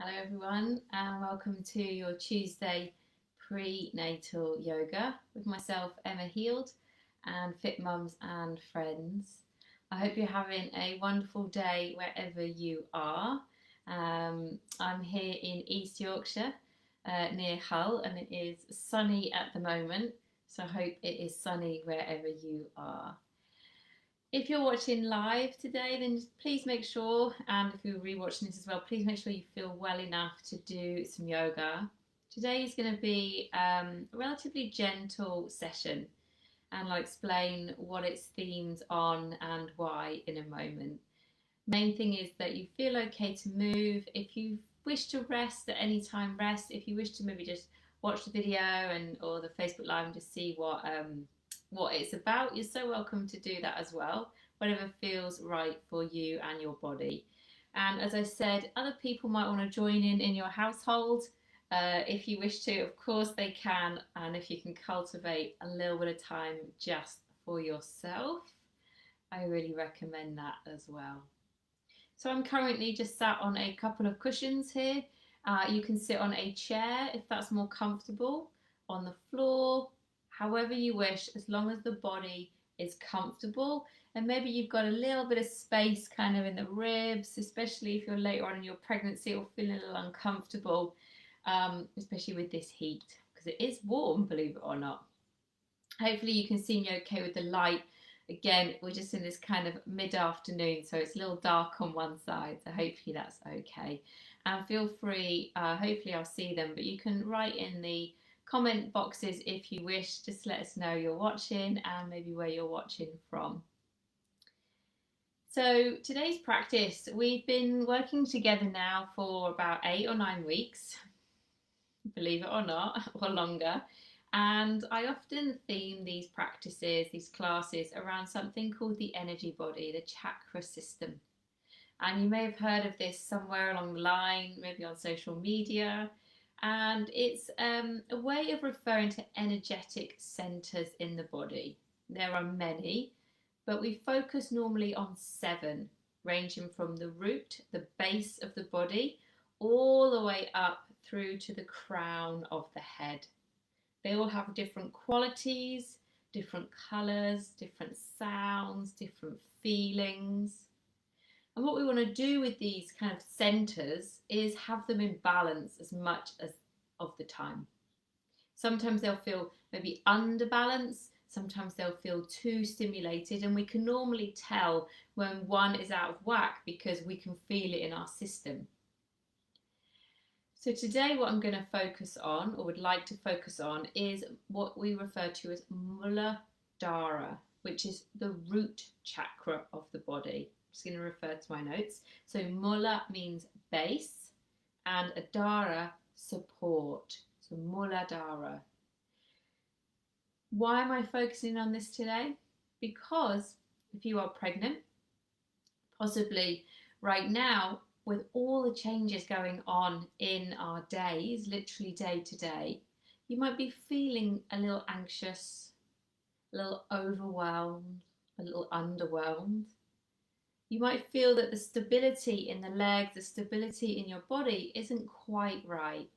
Hello everyone and welcome to your Tuesday prenatal yoga with myself Emma Heald and Fit Mums and Friends. I hope you're having a wonderful day wherever you are. I'm here in East Yorkshire near Hull and it is sunny at the moment, so I hope it is sunny wherever you are. If you're watching live today, then please make sure, and if you're rewatching this as well, please make sure you feel well enough to do some yoga. Today is going to be a relatively gentle session, and I'll explain what it's themed on and why in a moment. Main thing is that you feel okay to move. If you wish to rest at any time, rest. If you wish to maybe just watch the video or the Facebook Live and just see what it's about, you're so welcome to do that as well, whatever feels right for you and your body. And as I said, other people might want to join in your household. If you wish to, of course they can, and if you can cultivate a little bit of time just for yourself, I really recommend that as well. So I'm currently just sat on a couple of cushions here. You can sit on a chair if that's more comfortable, on the floor, however you wish, as long as the body is comfortable. And maybe you've got a little bit of space kind of in the ribs, especially if you're later on in your pregnancy or feeling a little uncomfortable, especially with this heat, because it is warm, believe it or not. Hopefully you can see me okay with the light. Again, we're just in this kind of mid-afternoon, so it's a little dark on one side, so hopefully that's okay. And feel free, hopefully I'll see them, but you can write in the comment boxes if you wish. Just let us know you're watching and maybe where you're watching from. So today's practice, we've been working together now for about 8 or 9 weeks, believe it or not, or longer. And I often theme these practices, these classes, around something called the energy body, the chakra system. And you may have heard of this somewhere along the line, maybe on social media. And it's a way of referring to energetic centres in the body. There are many, but we focus normally on 7, ranging from the root, the base of the body, all the way up through to the crown of the head. They all have different qualities, different colours, different sounds, different feelings. And what we want to do with these kind of centres is have them in balance as much as of the time. Sometimes they'll feel maybe under balance, sometimes they'll feel too stimulated, and we can normally tell when one is out of whack because we can feel it in our system. So today what I'm going to focus on, or would like to focus on, is what we refer to as Muladhara, which is the root chakra of the body. I'm just going to refer to my notes. So Mula means base and Adhara support. So Muladhara. Why am I focusing on this today? Because if you are pregnant, possibly right now, with all the changes going on in our days, literally day to day, you might be feeling a little anxious, a little overwhelmed, a little underwhelmed. You might feel that the stability in the legs, the stability in your body isn't quite right.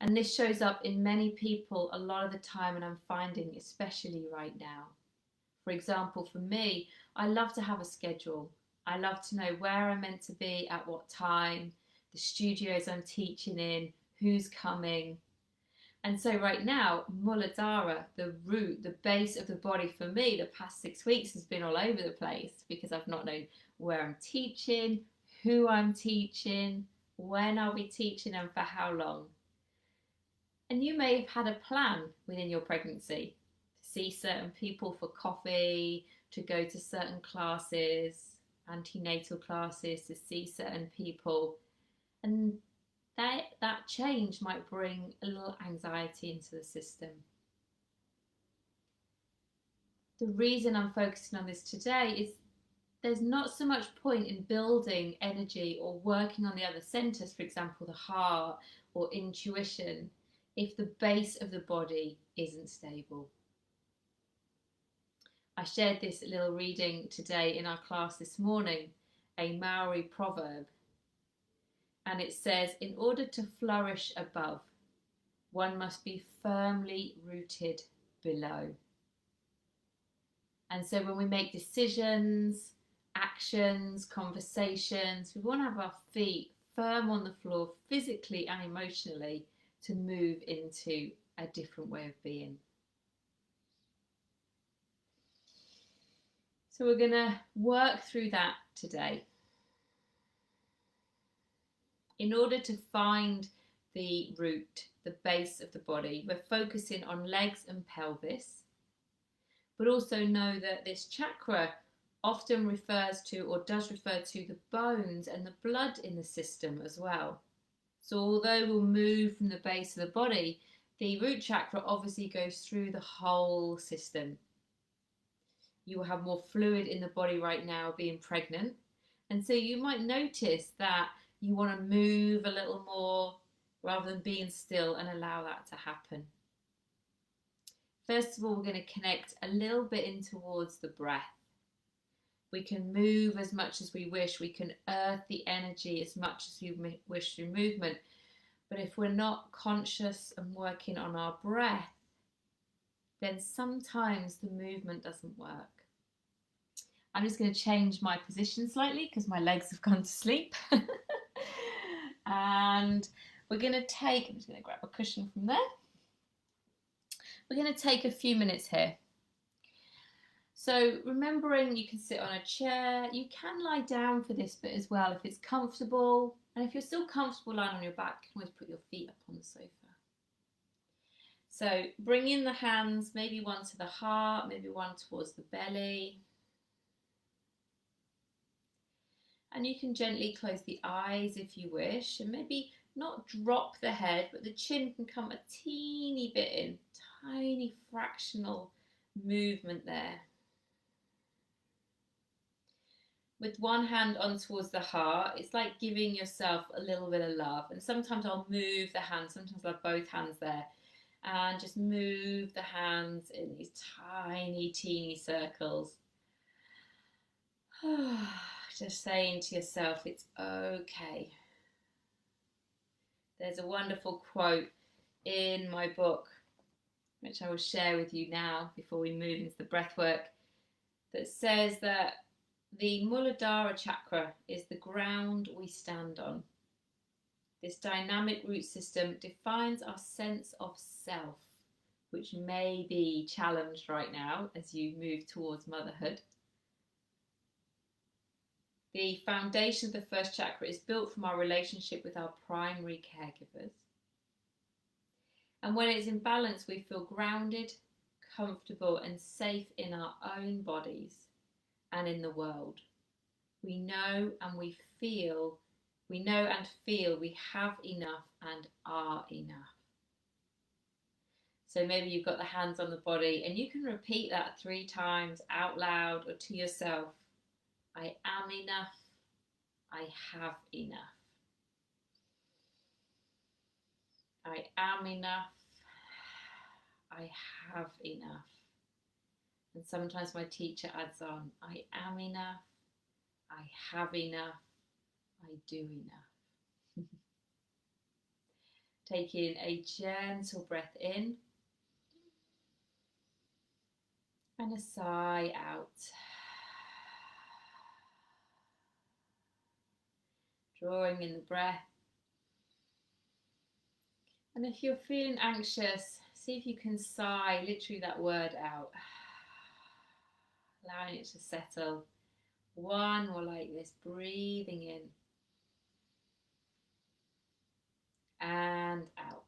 And this shows up in many people a lot of the time, and I'm finding especially right now. For example, for me, I love to have a schedule. I love to know where I'm meant to be at what time, the studios I'm teaching in, who's coming. And so right now, Muladhara, the root, the base of the body for me, the past 6 weeks has been all over the place because I've not known where I'm teaching, who I'm teaching, when I'll be teaching and for how long. And you may have had a plan within your pregnancy to see certain people for coffee, to go to certain classes, antenatal classes, to see certain people, and that change might bring a little anxiety into the system. The reason I'm focusing on this today is there's not so much point in building energy or working on the other centres, for example the heart or intuition, if the base of the body isn't stable. I shared this little reading today in our class this morning, a Maori proverb. And it says, in order to flourish above, one must be firmly rooted below. And so when we make decisions, actions, conversations, we want to have our feet firm on the floor physically and emotionally to move into a different way of being. So we're going to work through that today. In order to find the root, the base of the body, we're focusing on legs and pelvis, but also know that this chakra often refers to, or does refer to, the bones and the blood in the system as well. So although we'll move from the base of the body, the root chakra obviously goes through the whole system. You will have more fluid in the body right now being pregnant, and so you might notice that you want to move a little more rather than being still, and allow that to happen. First of all, we're going to connect a little bit in towards the breath. We can move as much as we wish. We can earth the energy as much as we wish through movement. But if we're not conscious and working on our breath, then sometimes the movement doesn't work. I'm just going to change my position slightly because my legs have gone to sleep. And we're going to take, I'm just going to grab a cushion from there. We're going to take a few minutes here. So remembering you can sit on a chair, you can lie down for this bit as well if it's comfortable. And if you're still comfortable lying on your back, you can always put your feet up on the sofa. So bring in the hands, maybe one to the heart, maybe one towards the belly. And you can gently close the eyes if you wish, and maybe not drop the head, but the chin can come a teeny bit in, tiny fractional movement there. With one hand on towards the heart, it's like giving yourself a little bit of love. And sometimes I'll move the hands, sometimes I'll have both hands there, and just move the hands in these tiny, teeny circles. Just saying to yourself, it's okay. There's a wonderful quote in my book, which I will share with you now before we move into the breath work, that says that the Muladhara chakra is the ground we stand on. This dynamic root system defines our sense of self, which may be challenged right now as you move towards motherhood. The foundation of the first chakra is built from our relationship with our primary caregivers. And when it's in balance, we feel grounded, comfortable, and safe in our own bodies and in the world. We know and feel we have enough and are enough. So maybe you've got the hands on the body and you can repeat that 3 times out loud or to yourself. I am enough. I have enough. I am enough. I have enough. And sometimes my teacher adds on, I am enough. I have enough. I do enough. Taking a gentle breath in and a sigh out. Drawing in the breath. And if you're feeling anxious, see if you can sigh literally that word out. Allowing it to settle. One more like this, breathing in and out.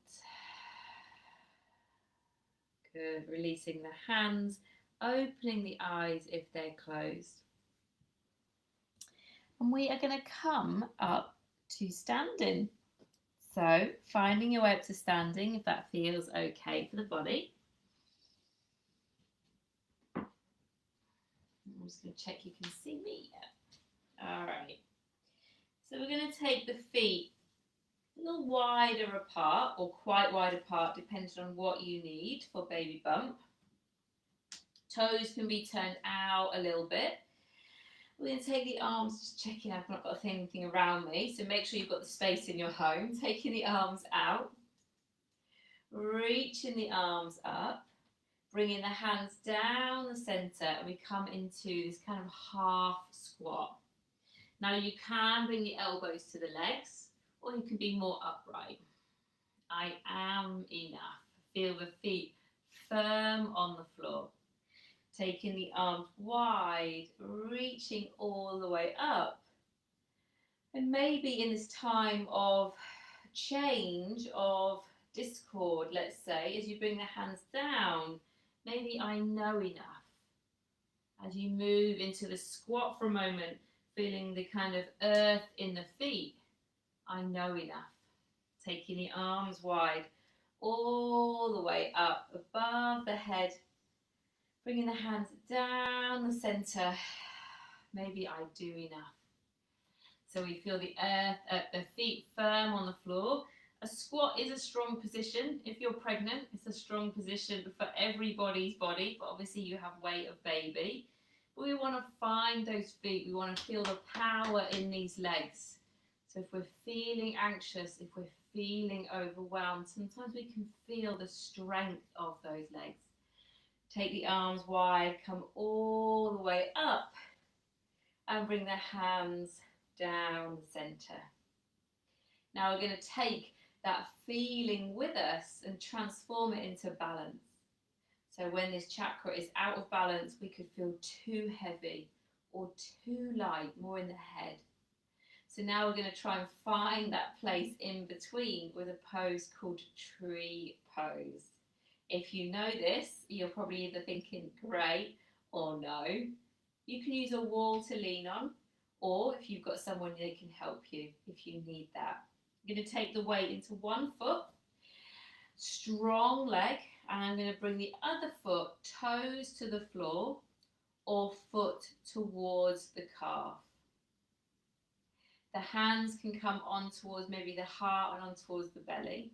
Good. Releasing the hands, opening the eyes if they're closed. And we are going to come up to standing. So finding your way up to standing if that feels okay for the body. I'm just going to check you can see me. All right. So we're going to take the feet a little wider apart, or quite wide apart, depending on what you need for baby bump. Toes can be turned out a little bit. We're going to take the arms, just checking I've not got anything around me, so make sure you've got the space in your home. Taking the arms out, reaching the arms up, bringing the hands down the centre, and we come into this kind of half squat. Now you can bring the elbows to the legs, or you can be more upright. I am enough. Feel the feet firm on the floor. Taking the arms wide, reaching all the way up. And maybe in this time of change, of discord, let's say, as you bring the hands down, maybe I know enough. As you move into the squat for a moment, feeling the kind of earth in the feet, I know enough. Taking the arms wide, all the way up above the head, bringing the hands down the centre, maybe I do enough. So we feel the earth at the feet firm on the floor. A squat is a strong position. If you're pregnant, it's a strong position for everybody's body, but obviously you have weight of baby. But we want to find those feet. We want to feel the power in these legs. So if we're feeling anxious, if we're feeling overwhelmed, sometimes we can feel the strength of those legs. Take the arms wide, come all the way up, and bring the hands down the centre. Now we're going to take that feeling with us and transform it into balance. So when this chakra is out of balance, we could feel too heavy or too light, more in the head. So now we're going to try and find that place in between with a pose called tree pose. If you know this, you're probably either thinking great or no. You can use a wall to lean on, or if you've got someone that can help you if you need that. I'm going to take the weight into one foot, strong leg, and I'm going to bring the other foot toes to the floor or foot towards the calf. The hands can come on towards maybe the heart and on towards the belly.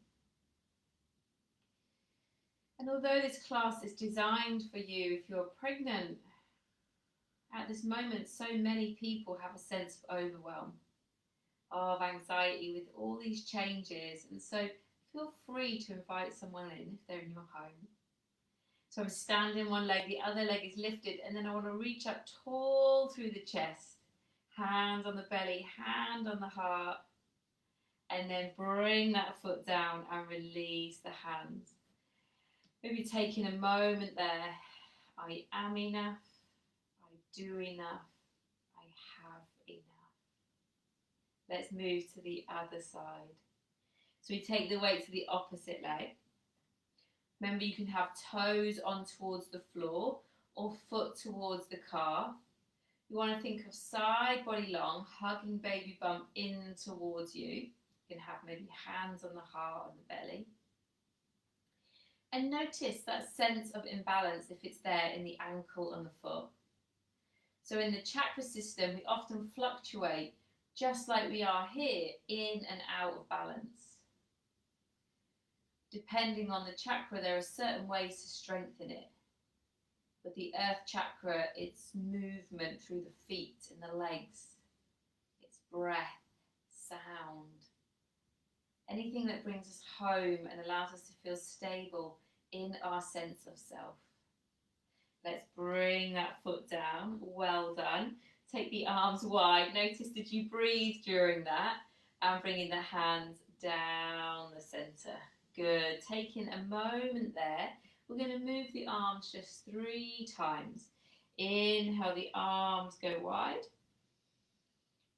And although this class is designed for you if you're pregnant, at this moment so many people have a sense of overwhelm, of anxiety with all these changes, and so feel free to invite someone in if they're in your home. So I'm standing one leg, the other leg is lifted, and then I want to reach up tall through the chest, hands on the belly, hand on the heart, and then bring that foot down and release the hands. Maybe taking a moment there. I am enough, I do enough, I have enough. Let's move to the other side. So we take the weight to the opposite leg. Remember, you can have toes on towards the floor or foot towards the calf. You want to think of side body long, hugging baby bump in towards you. You can have maybe hands on the heart and the belly. And notice that sense of imbalance if it's there in the ankle and the foot. So in the chakra system, we often fluctuate just like we are here, in and out of balance. Depending on the chakra, there are certain ways to strengthen it. But the earth chakra, it's movement through the feet and the legs. It's breath, sound. Anything that brings us home and allows us to feel stable in our sense of self. Let's bring that foot down. Well done. Take the arms wide. Notice, did you breathe during that? And bringing the hands down the centre. Good. Taking a moment there. We're going to move the arms just 3 times. Inhale, the arms go wide.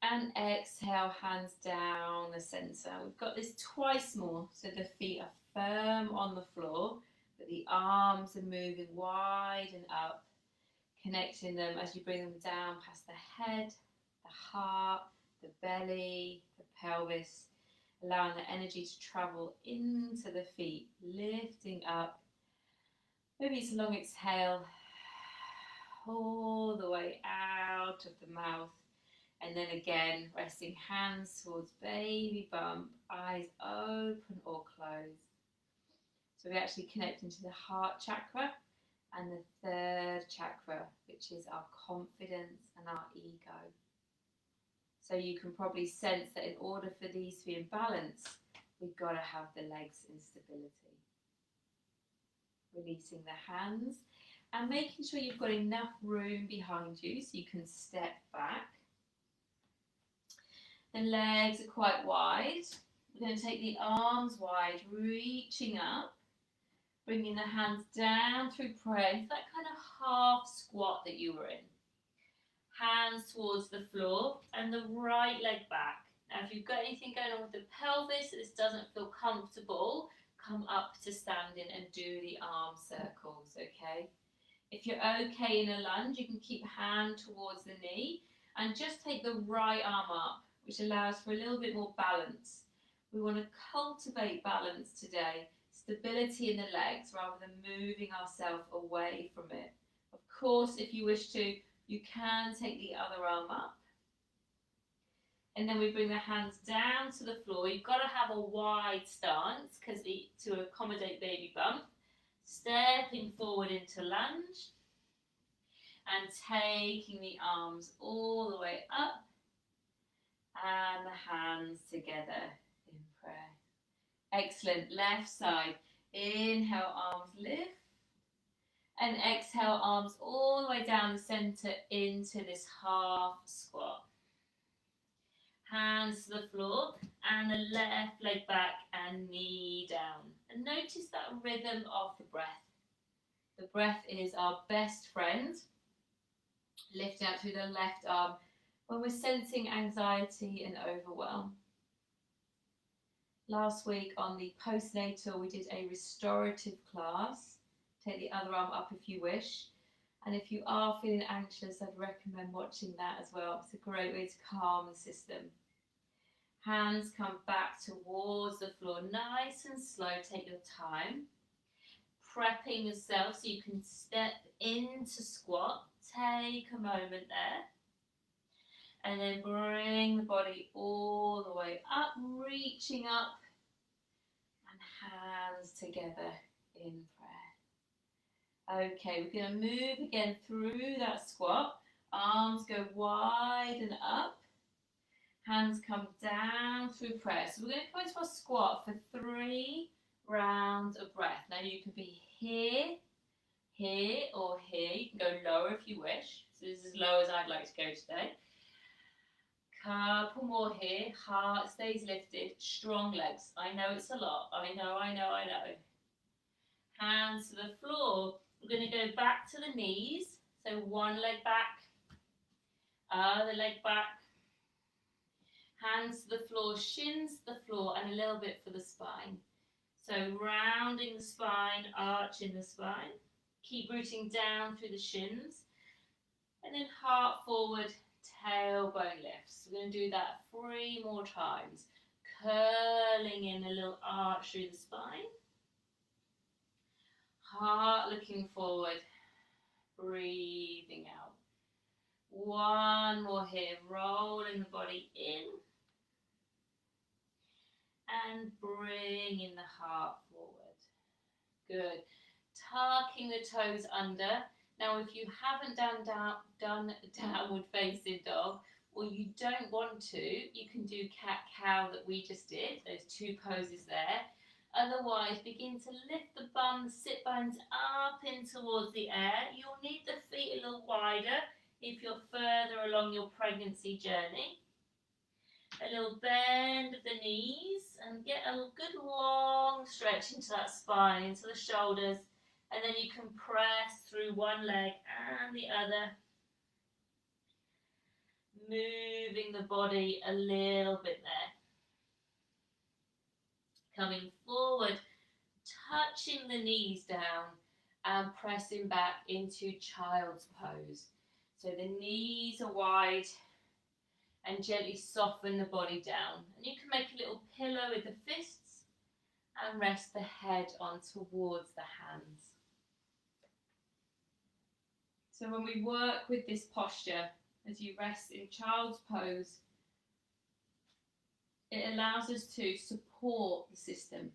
And exhale, hands down the centre. We've got this twice more, so the feet are firm on the floor, but the arms are moving wide and up, connecting them as you bring them down past the head, the heart, the belly, the pelvis, allowing the energy to travel into the feet, lifting up. Maybe it's a long exhale, all the way out of the mouth. And then again, resting hands towards baby bump, eyes open or closed. So we actually connect into the heart chakra and the third chakra, which is our confidence and our ego. So you can probably sense that in order for these to be in balance, we've got to have the legs in stability. Releasing the hands and making sure you've got enough room behind you so you can step back. The legs are quite wide. We're going to take the arms wide, reaching up, bringing the hands down through prayer into that kind of half squat that you were in. Hands towards the floor and the right leg back. Now if you've got anything going on with the pelvis, this doesn't feel comfortable, come up to standing and do the arm circles, okay? If you're okay in a lunge, you can keep hand towards the knee and just take the right arm up, which allows for a little bit more balance. We want to cultivate balance today, stability in the legs rather than moving ourselves away from it. Of course, if you wish to, you can take the other arm up. And then we bring the hands down to the floor. You've got to have a wide stance to accommodate baby bump. Stepping forward into lunge and taking the arms all the way up and the hands together in prayer. Excellent. Left side. Inhale, arms lift. And exhale, arms all the way down the centre into this half squat. Hands to the floor and the left leg back and knee down. And notice that rhythm of the breath. The breath is our best friend. Lift out through the left arm when we're sensing anxiety and overwhelm. Last week on the postnatal, we did a restorative class. Take the other arm up if you wish. And if you are feeling anxious, I'd recommend watching that as well. It's a great way to calm the system. Hands come back towards the floor, nice and slow, take your time. Prepping yourself so you can step into squat. Take a moment there. And then bring the body all the way up, reaching up. And hands together in prayer. Okay, we're going to move again through that squat. Arms go wide and up. Hands come down through prayer. So we're going to go into our squat for 3 rounds of breath. Now you can be here, here, or here. You can go lower if you wish. So this is as low as I'd like to go today. Couple more here. Heart stays lifted. Strong legs. I know it's a lot. I know. Hands to the floor. We're going to go back to the knees. So one leg back, other leg back. Hands to the floor, shins to the floor, and a little bit for the spine. So rounding the spine, arching the spine. Keep rooting down through the shins. And then heart forward, tailbone lifts. We're going to do that 3 more times. Curling in a little arch through the spine. Heart looking forward. Breathing out. 1 more here, rolling the body in. And bringing the heart forward. Good. Tucking the toes under. Now, if you haven't done downward facing dog, or you don't want to, you can do cat-cow that we just did. Those 2 poses there. Otherwise, begin to lift the bum, sit bones up in towards the air. You'll need the feet a little wider if you're further along your pregnancy journey. A little bend of the knees and get a good long stretch into that spine, into the shoulders, and then you can press through one leg and the other, moving the body a little bit there. Coming forward, touching the knees down and pressing back into child's pose. So the knees are wide and gently soften the body down. And you can make a little pillow with the fists and rest the head on towards the hands. So when we work with this posture, as you rest in child's pose, it allows us to support the system,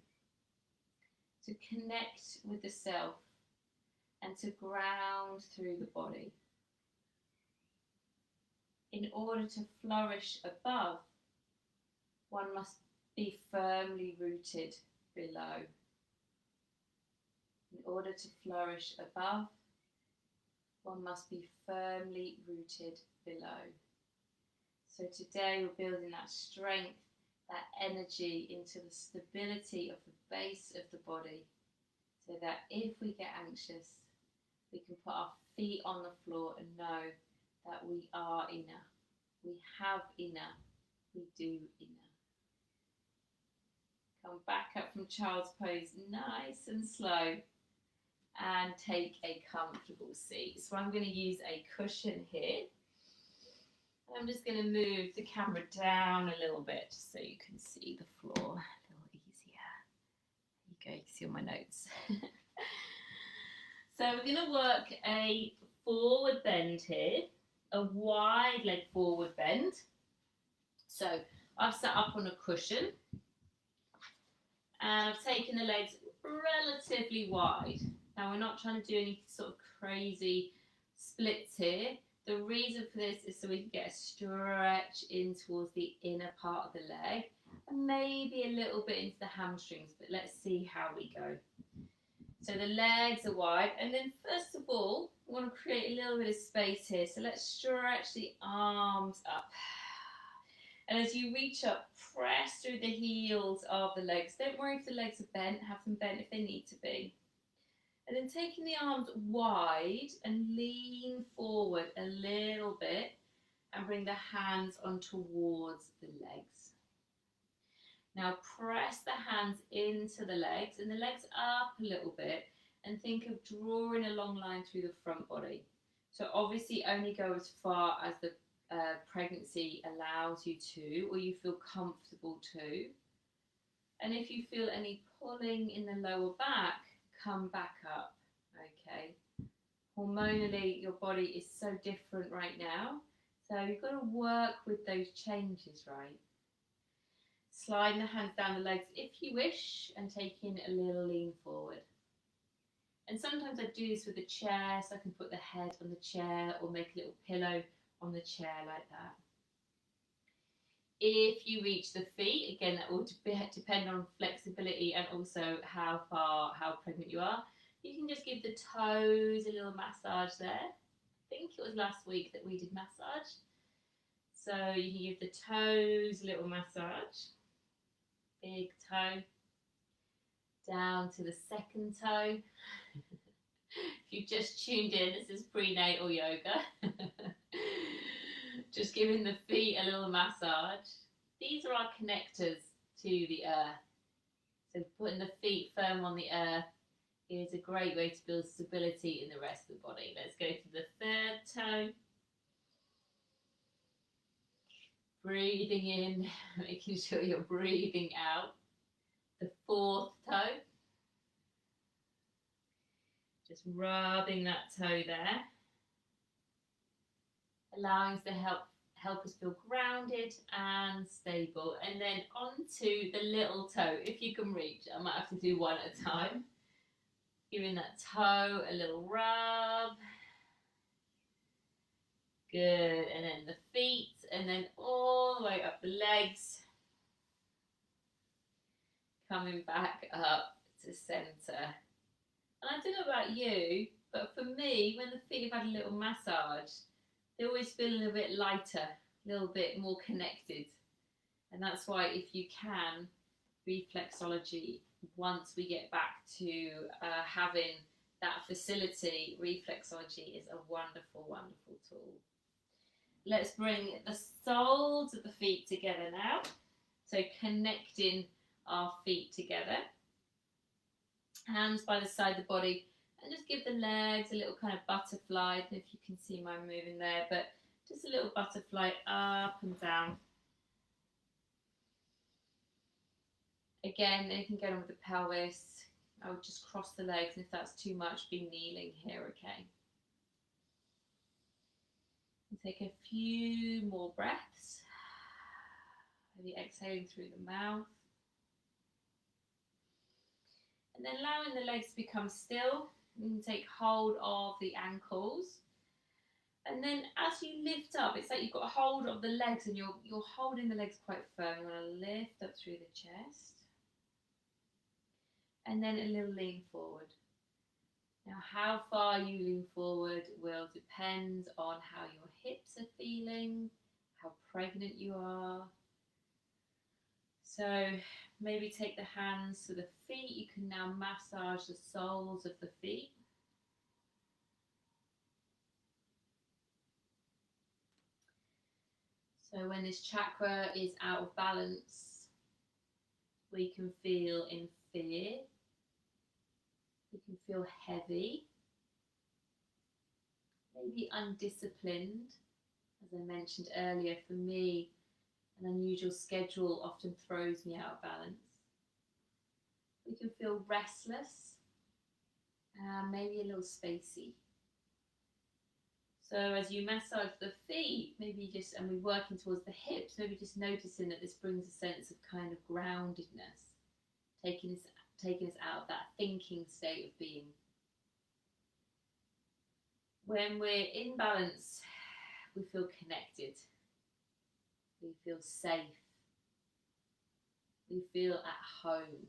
to connect with the self, and to ground through the body. In order to flourish above, one must be firmly rooted below. In order to flourish above, one must be firmly rooted below. So today we're building that strength, that energy into the stability of the base of the body, so that if we get anxious, we can put our feet on the floor and know that we are enough. We have enough. We do enough. Come back up from child's pose nice and slow and take a comfortable seat. So I'm going to use a cushion here. I'm just going to move the camera down a little bit so you can see the floor a little easier. There you go, you can see all my notes. So we're going to work a forward bend here, a wide leg forward bend. So I've sat up on a cushion and I've taken the legs relatively wide. Now we're not trying to do any sort of crazy splits here. The reason for this is so we can get a stretch in towards the inner part of the leg and maybe a little bit into the hamstrings, but let's see how we go. So the legs are wide, and then first of all, we want to create a little bit of space here. So let's stretch the arms up. And as you reach up, press through the heels of the legs. Don't worry if the legs are bent, have them bent if they need to be. And then taking the arms wide and lean forward a little bit and bring the hands on towards the legs. Now press the hands into the legs and the legs up a little bit and think of drawing a long line through the front body. So obviously only go as far as the pregnancy allows you to, or you feel comfortable to. And if you feel any pulling in the lower back, come back up, okay? Hormonally, your body is so different right now, so you've got to work with those changes, right? Sliding the hands down the legs if you wish and taking a little lean forward. And sometimes I do this with a chair, so I can put the head on the chair or make a little pillow on the chair like that. If you reach the feet, again that will depend on flexibility and also how pregnant you are. You can just give the toes a little massage there. I think it was last week that we did massage. So you can give the toes a little massage. Big toe. Down to the second toe. If you've just tuned in, this is prenatal yoga. Just giving the feet a little massage. These are our connectors to the earth. So putting the feet firm on the earth is a great way to build stability in the rest of the body. Let's go to the third toe. Breathing in, making sure you're breathing out. The fourth toe. Just rubbing that toe there. Allowing us to help us feel grounded and stable. And then onto the little toe, if you can reach. I might have to do one at a time. Giving that toe a little rub. Good. And then the feet, and then all the way up the legs. Coming back up to centre. And I don't know about you, but for me, when the feet have had a little massage, they always feel a little bit lighter, a little bit more connected. And that's why, if you can, reflexology, once we get back to having that facility, reflexology is a wonderful, wonderful tool. Let's bring the soles of the feet together now. So connecting our feet together. Hands by the side of the body. And just give the legs a little kind of butterfly. I don't know if you can see mine moving there, but just a little butterfly up and down. Again, anything going on with the pelvis. I would just cross the legs, and if that's too much, be kneeling here, okay? And take a few more breaths. Maybe exhaling through the mouth. And then allowing the legs to become still. You can take hold of the ankles. And then as you lift up, it's like you've got a hold of the legs and you're holding the legs quite firm. You want to lift up through the chest. And then a little lean forward. Now, how far you lean forward will depend on how your hips are feeling, how pregnant you are. So maybe take the hands to the feet. You can now massage the soles of the feet. So when this chakra is out of balance, we can feel in fear. We can feel heavy, maybe undisciplined. As I mentioned earlier, for me, an unusual schedule often throws me out of balance. We can feel restless, maybe a little spacey. So as you massage the feet, maybe just, and we're working towards the hips, maybe just noticing that this brings a sense of kind of groundedness, taking us out of that thinking state of being. When we're in balance, we feel connected, we feel safe, we feel at home.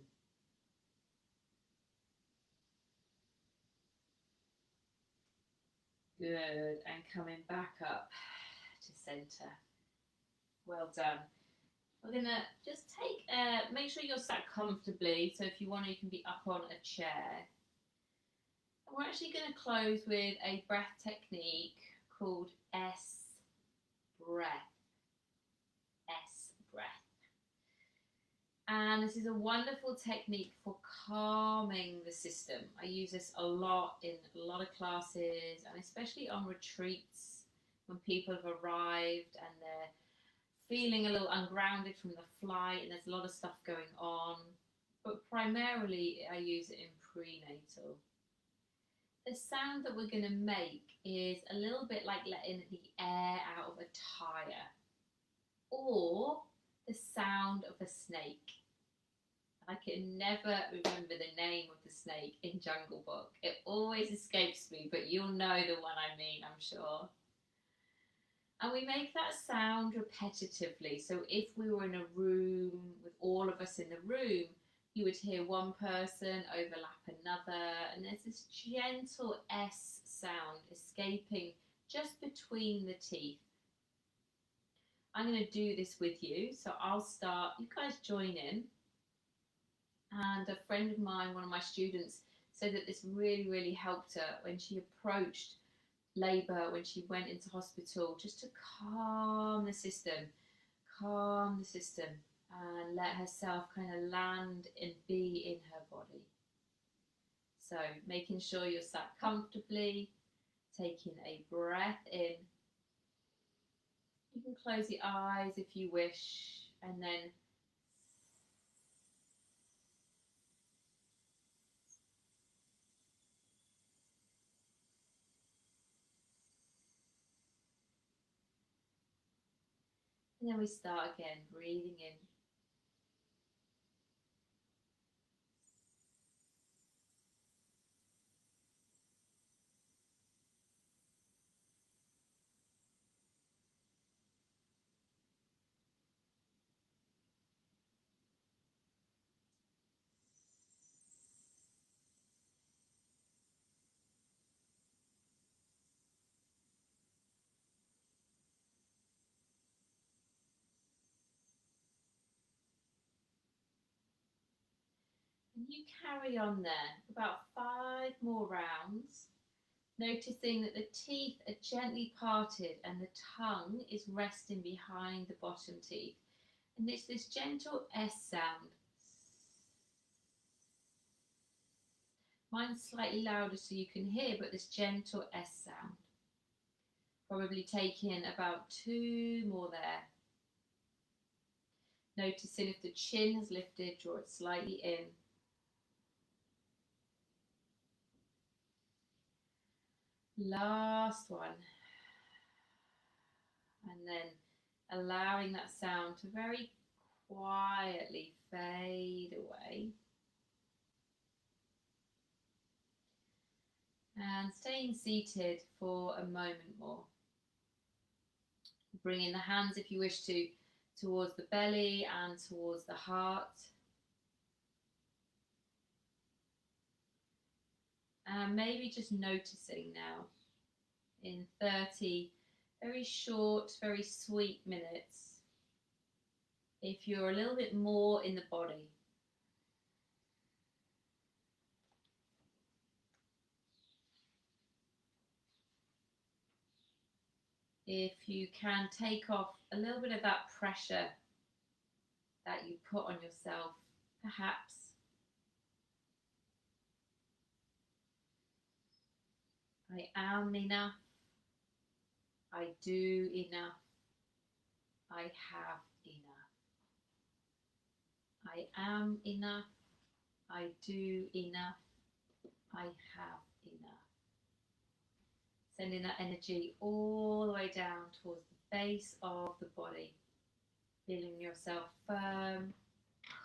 Good, and coming back up to center. Well done. We're gonna just make sure you're sat comfortably. So if you want, you can be up on a chair. And we're actually going to close with a breath technique called S breath. S breath. And this is a wonderful technique for calming the system. I use this a lot in a lot of classes, and especially on retreats when people have arrived and they're feeling a little ungrounded from the flight and there's a lot of stuff going on. But primarily I use it in prenatal. The sound that we're going to make is a little bit like letting the air out of a tire, or the sound of a snake. I can never remember the name of the snake in Jungle Book. It always escapes me, but you'll know the one I mean, I'm sure. And we make that sound repetitively. So if we were in a room with all of us in the room, you would hear one person overlap another, and there's this gentle S sound escaping just between the teeth. I'm going to do this with you, so I'll start. You guys join in. And a friend of mine, one of my students, said that this really, really helped her when she approached labour, when she went into hospital, just to calm the system, and let herself kind of land and be in her body. So making sure you're sat comfortably, taking a breath in. You can close your eyes if you wish, and then we start again, breathing in. And you carry on there about 5 more rounds, noticing that the teeth are gently parted and the tongue is resting behind the bottom teeth. And it's this gentle S sound. Mine's slightly louder so you can hear, but this gentle S sound. Probably taking about 2 more there. Noticing if the chin has lifted, draw it slightly in. Last one. And then allowing that sound to very quietly fade away. And staying seated for a moment more. Bringing the hands, if you wish to, towards the belly and towards the heart. And maybe just noticing now in 30 very short, very sweet minutes, if you're a little bit more in the body. If you can take off a little bit of that pressure that you put on yourself, perhaps. I am enough. I do enough. I have enough. I am enough. I do enough. I have enough. Sending that energy all the way down towards the base of the body. Feeling yourself firm,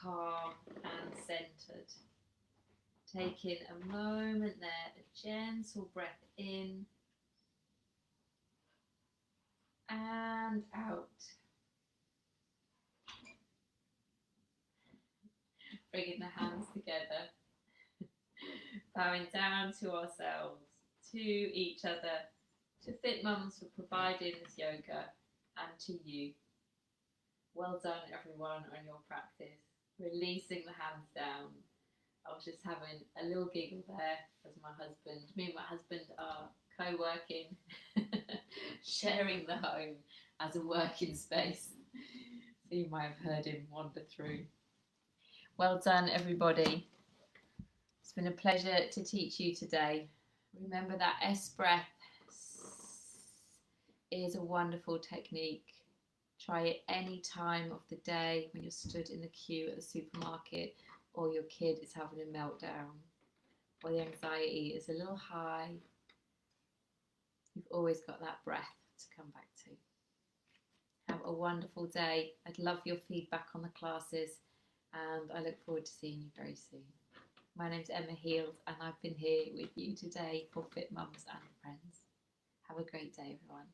calm and centered. Taking a moment there, a gentle breath in and out. Bringing the hands together, bowing down to ourselves, to each other, to Fit Mums for providing this yoga, and to you. Well done everyone on your practice. Releasing the hands down. I was just having a little giggle there as me and my husband are co-working, sharing the home as a working space. So you might have heard him wander through. Well done everybody. It's been a pleasure to teach you today. Remember that S breath is a wonderful technique. Try it any time of the day when you're stood in the queue at the supermarket, or your kid is having a meltdown, or the anxiety is a little high. You've always got that breath to come back to. Have a wonderful day. I'd love your feedback on the classes, and I look forward to seeing you very soon. My name's Emma Heald, and I've been here with you today for Fit Mums and Friends. Have a great day, everyone.